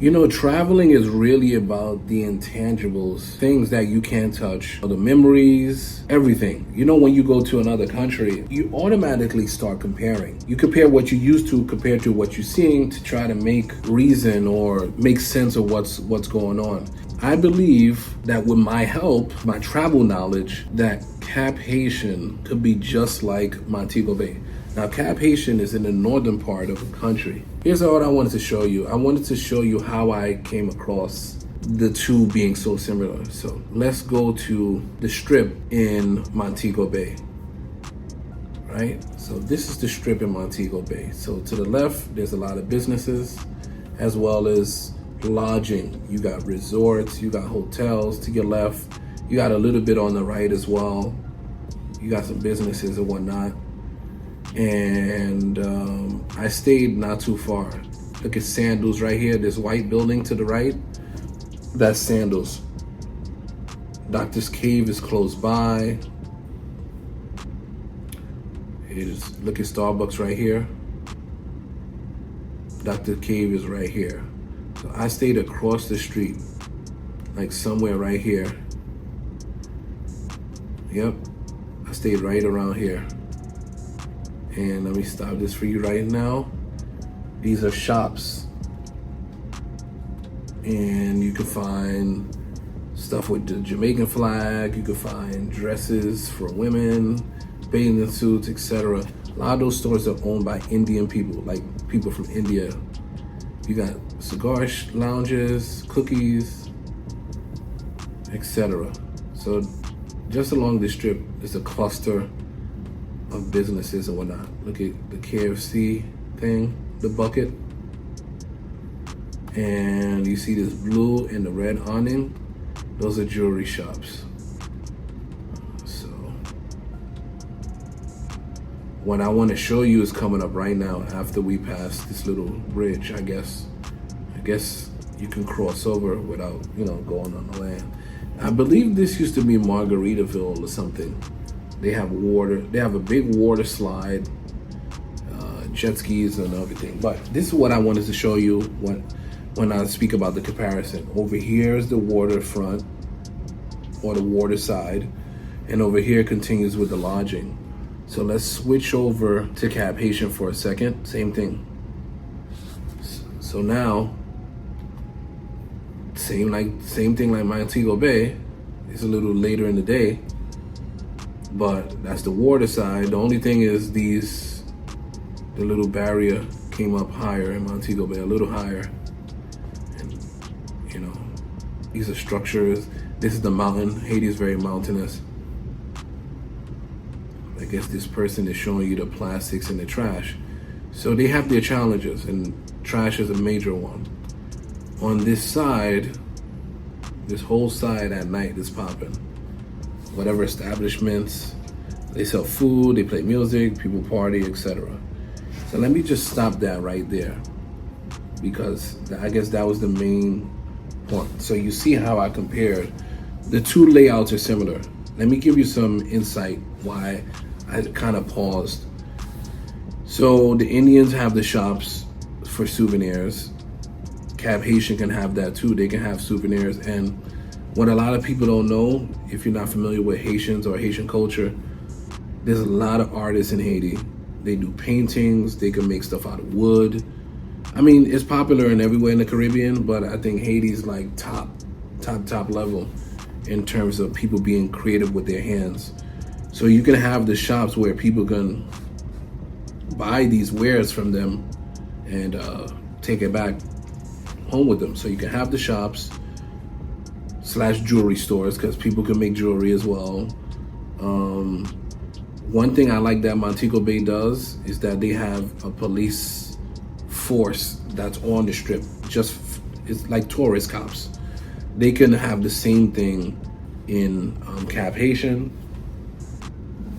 You know, traveling is really about the intangibles, things that you can't touch, the memories, everything. You know, when you go to another country, you automatically start comparing. You compare what you used to compared to what you're seeing to try to make reason or make sense of what's going on. I believe that with my help, my travel knowledge, that Cap-Haïtien could be just like Montego Bay. Now, Cap-Haïtien is in the northern part of the country. Here's what I wanted to show you. I wanted to show you how I came across the two being so similar. So let's go to the strip in Montego Bay, right? So this is the strip in Montego Bay. So to the left, there's a lot of businesses as well as lodging. You got resorts, you got hotels to your left. You got a little bit on the right as well. You got some businesses and whatnot. And I stayed not too far. Look at Sandals right here. This white building to the right, that's Sandals. Doctor's Cave is close by. Look at Starbucks right here. Dr. Cave is right here. So I stayed across the street, like somewhere right here. Yep, I stayed right around here. And let me stop this for you right now. These are shops. And you can find stuff with the Jamaican flag. You can find dresses for women, bathing suits, etc. A lot of those stores are owned by Indian people, like people from India. You got cigar lounges, cookies, etc. So just along this strip is a cluster of businesses and whatnot. Look at the KFC thing, the bucket. And you see this blue and the red awning. Those are jewelry shops. So what I want to show you is coming up right now after we pass this little bridge. I guess you can cross over without, going on the land. I believe this used to be Margaritaville or something. They have water. They have a big water slide, jet skis and everything. But this is what I wanted to show you when I speak about the comparison. Over here is the waterfront or the water side, and over here continues with the lodging. So let's switch over to Cap-Haïtien for a second. Same thing. So now, same thing like Montego Bay. It's a little later in the day. But that's the water side. The only thing is the little barrier came up higher in Montego Bay, a little higher. And, these are structures. This is the mountain. Haiti is very mountainous. I guess this person is showing you the plastics and the trash. So they have their challenges, and trash is a major one. On this side, this whole side at night is popping. Whatever establishments, they sell food, they play music, people party, etc. So let me just stop that right there, because I guess that was the main point. So you see how I compared. The two layouts are similar. Let me give you some insight why I kind of paused. So the Indians have the shops for souvenirs. Cap-Haïtien can have that too. They can have souvenirs. And what a lot of people don't know, if you're not familiar with Haitians or Haitian culture, there's a lot of artists in Haiti. They do paintings, they can make stuff out of wood. I mean, it's popular in everywhere in the Caribbean, but I think Haiti's like top level in terms of people being creative with their hands. So you can have the shops where people can buy these wares from them and take it back home with them. So you can have the shops / jewelry stores, because people can make jewelry as well. One thing I like that Montego Bay does is that they have a police force that's on the strip. It's like tourist cops. They can have the same thing in Cap-Haïtien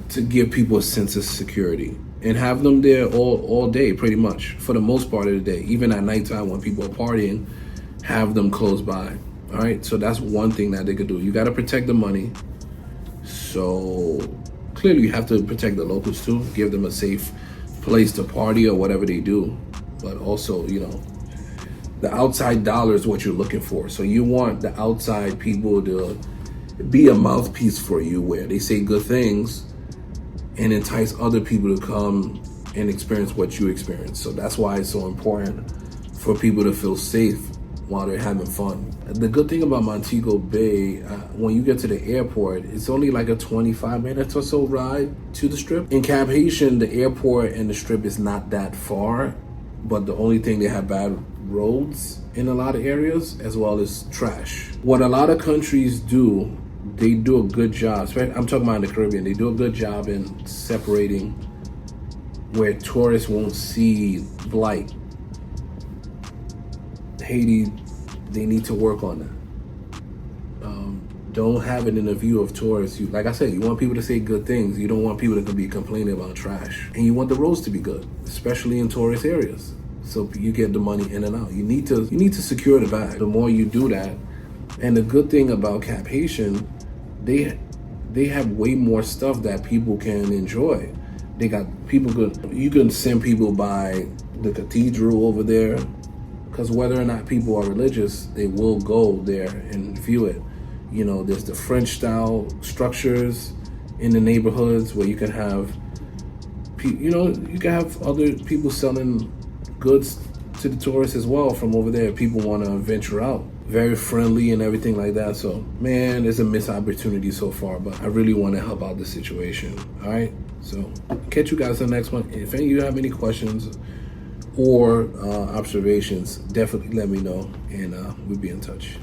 to give people a sense of security, and have them there all day, pretty much, for the most part of the day. Even at nighttime when people are partying, have them close by. All right, so that's one thing that they could do. You got to protect the money. So clearly you have to protect the locals too, give them a safe place to party or whatever they do. But also, The outside dollar is what you're looking for. So you want the outside people to be a mouthpiece for you, where they say good things and entice other people to come and experience what you experience. So that's why it's so important for people to feel safe while they're having fun. The good thing about Montego Bay, when you get to the airport, it's only like a 25 minutes or so ride to the Strip. In Cap-Haïtien, the airport and the Strip is not that far, but the only thing, they have bad roads in a lot of areas, as well as trash. What a lot of countries do, they do a good job, I'm talking about in the Caribbean, they do a good job in separating where tourists won't see blight. Haiti, they need to work on that. Don't have it in the view of tourists. Like I said, you want people to say good things. You don't want people to be complaining about trash. And you want the roads to be good, especially in tourist areas, so you get the money in and out. You need to secure the bag. The more you do that, and the good thing about Cap-Haïtien, they have way more stuff that people can enjoy. They got people good. You can send people by the cathedral over there, because whether or not people are religious, they will go there and view it. You know, there's the French style structures in the neighborhoods where you can have, you can have other people selling goods to the tourists as well from over there. People want to venture out. Very friendly and everything like that. So, man, there's a missed opportunity so far, but I really want to help out the situation. All right? So, catch you guys in the next one. If any of you have any questions or observations, definitely let me know, and we'll be in touch.